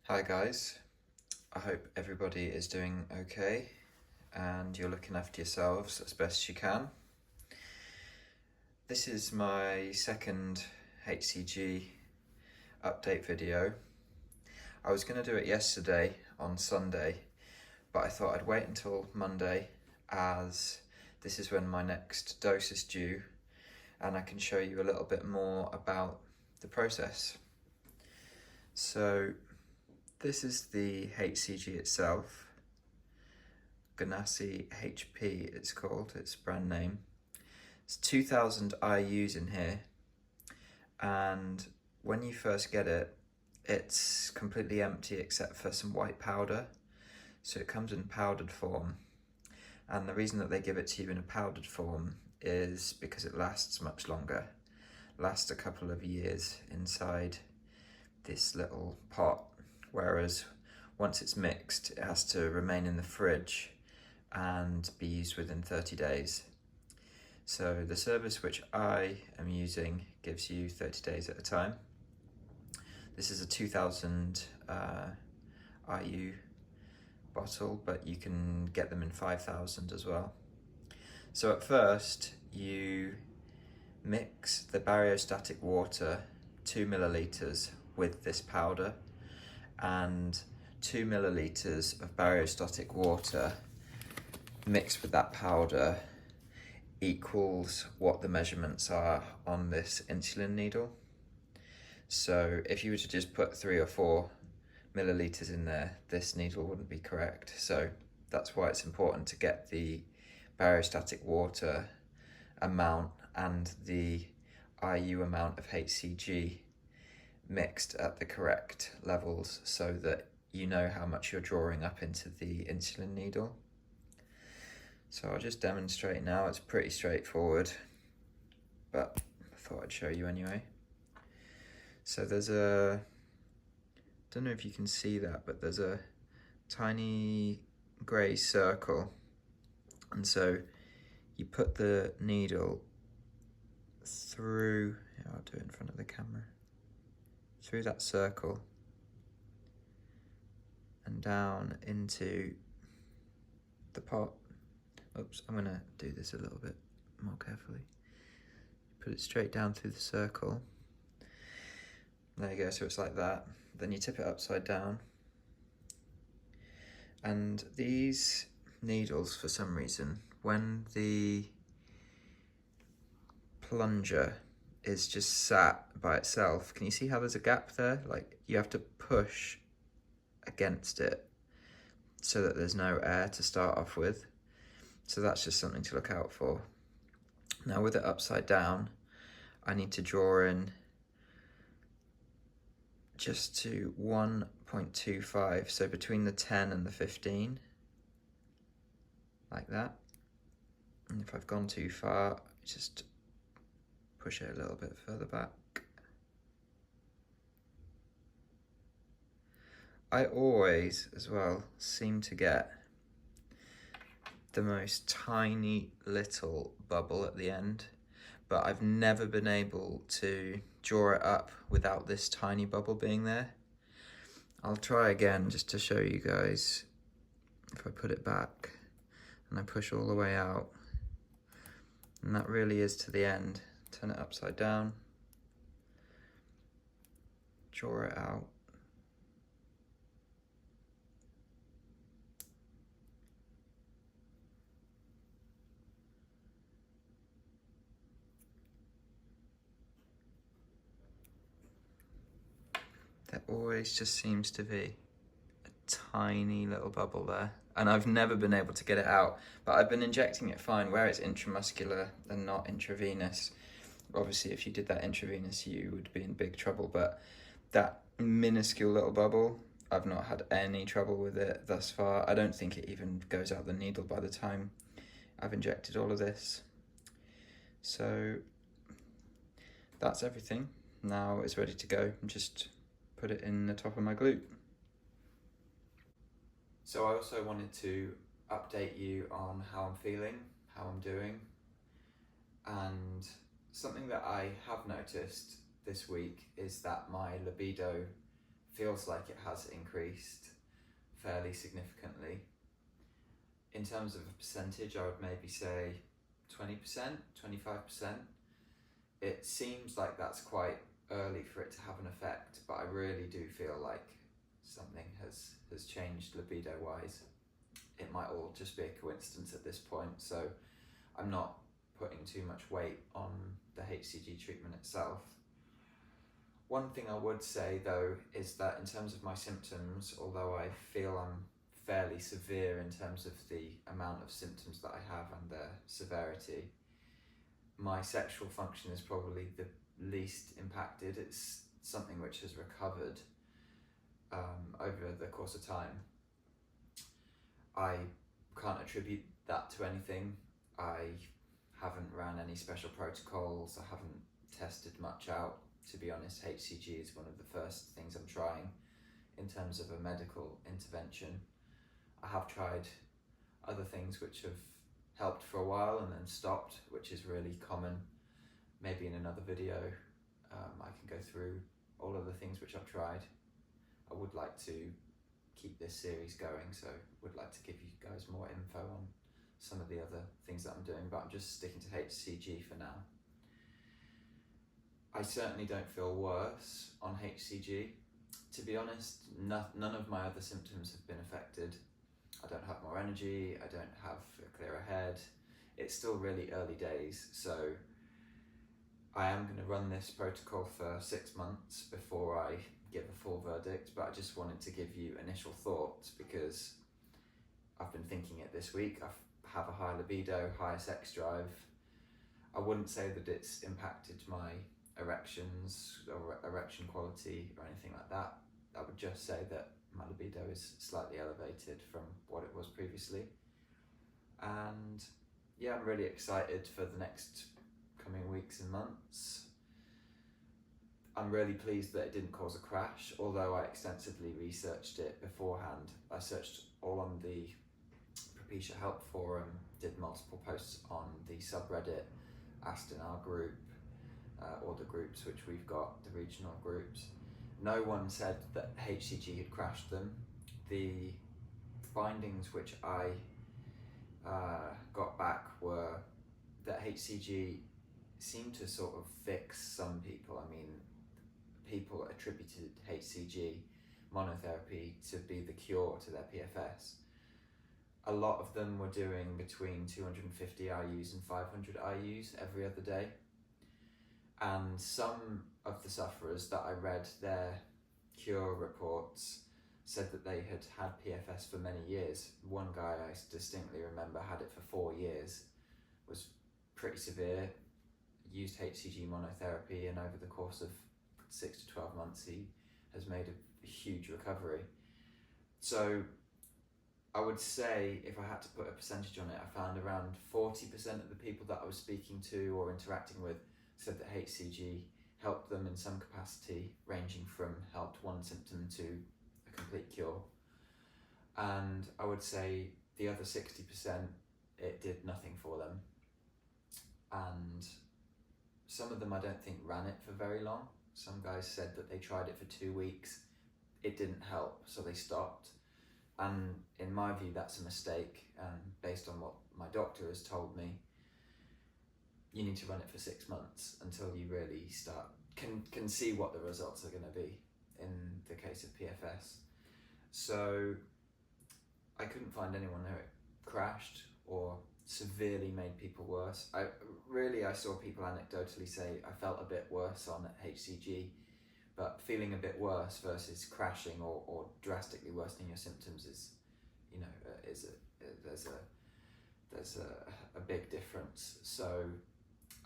Hi guys, I hope everybody is doing okay and you're looking after yourselves as best you can. This is my second HCG update video. I was going to do it yesterday on Sunday, but I thought I'd wait until Monday as this is when my next dose is due and I can show you a little bit more about the process. So this is the HCG itself. Ganassi HP it's called, its brand name. It's 2000 IUs in here, and when you first get it, it's completely empty except for some white powder. So it comes in powdered form, and the reason that they give it to you in a powdered form is because it lasts much longer. Lasts a couple of years inside this little pot, whereas once it's mixed it has to remain in the fridge and be used within 30 days. So the service which I am using gives you 30 days at a time. This is a 2000 IU bottle, but you can get them in 5000 as well. So at first you mix the barriostatic water, 2 milliliters, with this powder, and 2 milliliters of barriostatic water mixed with that powder equals what the measurements are on this insulin needle. So if you were to just put 3 or 4 milliliters in there, this needle wouldn't be correct. So that's why it's important to get the barriostatic water amount and the IU amount of HCG mixed at the correct levels so that you know how much you're drawing up into the insulin needle. So I'll just demonstrate now. It's pretty straightforward, but I thought I'd show you anyway. So there's a, don't know if you can see that, but there's a tiny grey circle, and so you put the needle through, I'll do it in front of the camera, through that circle and down into the pot. Oops, I'm gonna do this a little bit more carefully. Put it straight down through the circle. There you go, so it's like that. Then you tip it upside down. And these needles, for some reason, when the plunger is just sat by itself, can you see how there's a gap there? Like, you have to push against it so that there's no air to start off with. So that's just something to look out for. Now with it upside down, I need to draw in just to 1.25, so between the 10 and the 15, like that. And if I've gone too far, just push it a little bit further back. I always, as well, seem to get the most tiny little bubble at the end, but I've never been able to draw it up without this tiny bubble being there. I'll try again just to show you guys. If I put it back and I push all the way out, and that really is to the end. Turn it upside down, draw it out. There always just seems to be a tiny little bubble there, and I've never been able to get it out, but I've been injecting it fine where it's intramuscular and not intravenous. Obviously if you did that intravenous you would be in big trouble, but that minuscule little bubble, I've not had any trouble with it thus far. I don't think it even goes out the needle by the time I've injected all of this. So that's everything. Now it's ready to go. Just put it in the top of my glute. So I also wanted to update you on how I'm feeling, how I'm doing, and something that I have noticed this week is that my libido feels like it has increased fairly significantly. In terms of a percentage, I would maybe say 20%, 25%. It seems like that's quite early for it to have an effect, but I really do feel like something has changed libido-wise. It might all just be a coincidence at this point, so I'm not putting too much weight on the HCG treatment itself. One thing I would say though is that in terms of my symptoms, although I feel I'm fairly severe in terms of the amount of symptoms that I have and their severity, my sexual function is probably the least impacted. It's something which has recovered over the course of time. I can't attribute that to anything. I haven't ran any special protocols. I haven't tested much out. To be honest, HCG is one of the first things I'm trying in terms of a medical intervention. I have tried other things which have helped for a while and then stopped, which is really common. Maybe in another video I can go through all of the things which I've tried. I would like to keep this series going, so would like to give you guys more info on some of the other things that I'm doing, but I'm just sticking to HCG for now. I certainly don't feel worse on HCG. To be honest, none of my other symptoms have been affected. I don't have more energy, I don't have a clearer head. It's still really early days, so I am going to run this protocol for 6 months before I give a full verdict, but I just wanted to give you initial thoughts because I've been thinking it this week. I have a high libido, high sex drive. I wouldn't say that it's impacted my erections or erection quality or anything like that. I would just say that my libido is slightly elevated from what it was previously. And yeah, I'm really excited for the next coming weeks and months. I'm really pleased that it didn't cause a crash, although I extensively researched it beforehand. I searched all on the Propecia Help Forum, did multiple posts on the subreddit, asked in our group, or the groups which we've got, the regional groups. No one said that HCG had crashed them. The findings which I got back were that HCG seemed to sort of fix some people. I mean, people attributed HCG monotherapy to be the cure to their PFS. A lot of them were doing between 250 IUs and 500 IUs every other day. And some of the sufferers that I read their cure reports said that they had had PFS for many years. One guy I distinctly remember had it for 4 years, was pretty severe, used HCG monotherapy, and over the course of 6 to 12 months he has made a huge recovery. So I would say, if I had to put a percentage on it, I found around 40% of the people that I was speaking to or interacting with said that HCG helped them in some capacity, ranging from helped one symptom to a complete cure. And I would say the other 60%, it did nothing for them. And some of them I don't think ran it for very long. Some guys said that they tried it for 2 weeks, it didn't help, so they stopped. And in my view, that's a mistake. And based on what my doctor has told me, you need to run it for 6 months until you really can see what the results are going to be in the case of PFS. So I couldn't find anyone who it crashed or severely made people worse. I saw people anecdotally say, I felt a bit worse on HCG, but feeling a bit worse versus crashing or drastically worsening your symptoms is, you know, there's a big difference. So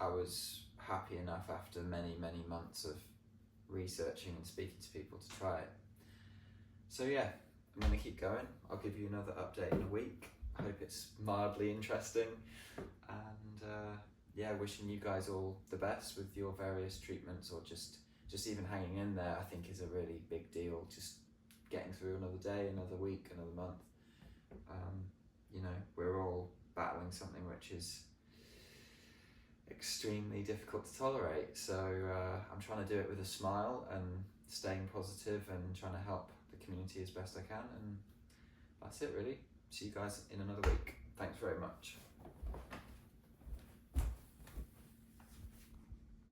I was happy enough after many months of researching and speaking to people to try it. So yeah, I'm going to keep going. I'll give you another update in a week. I hope it's mildly interesting, and yeah, wishing you guys all the best with your various treatments, or just even hanging in there, I think is a really big deal. Just getting through another day, another week, another month. You know, we're all battling something which is extremely difficult to tolerate, so I'm trying to do it with a smile and staying positive and trying to help the community as best I can, and that's it really. See you guys in another week. Thanks very much.